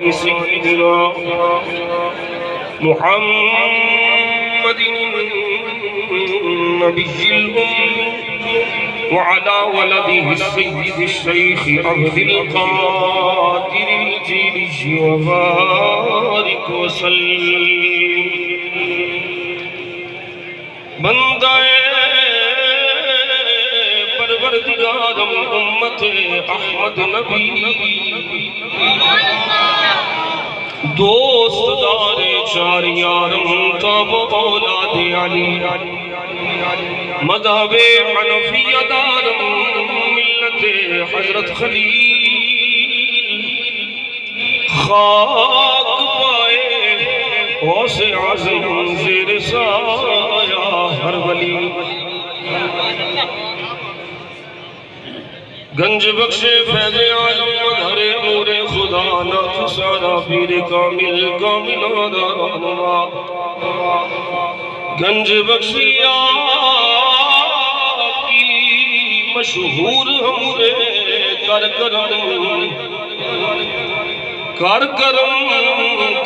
سيدنا محمد النبي الأمي وعلى ولده السيد الشيخ عبد القادر الجيلي وبارك وسلم بندہ پروردگارم امت احمد نبی دوست دار چار یارم تاب اولاد علی مذہب حنفیہ دارم ملت حضرت خلیل خاک پائے غوث اعظم زیر سایہ ہر ولی گنج بخش فیض عالم مظہر نور خدا نات سارا پیر کامل کامل رہنما گنج بخشی آپ کی مشہور ہمرے کر کرم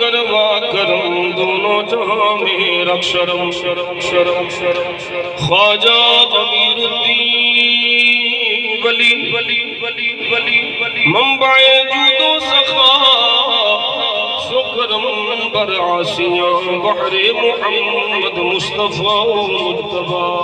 کروا کرم دونوں جہاں میں رکھ شرم خواجہ امیر الدین ولی منبع جود و سخا شکرم بر عاصیاں بحر محمد مصطفیٰ مجتبیٰ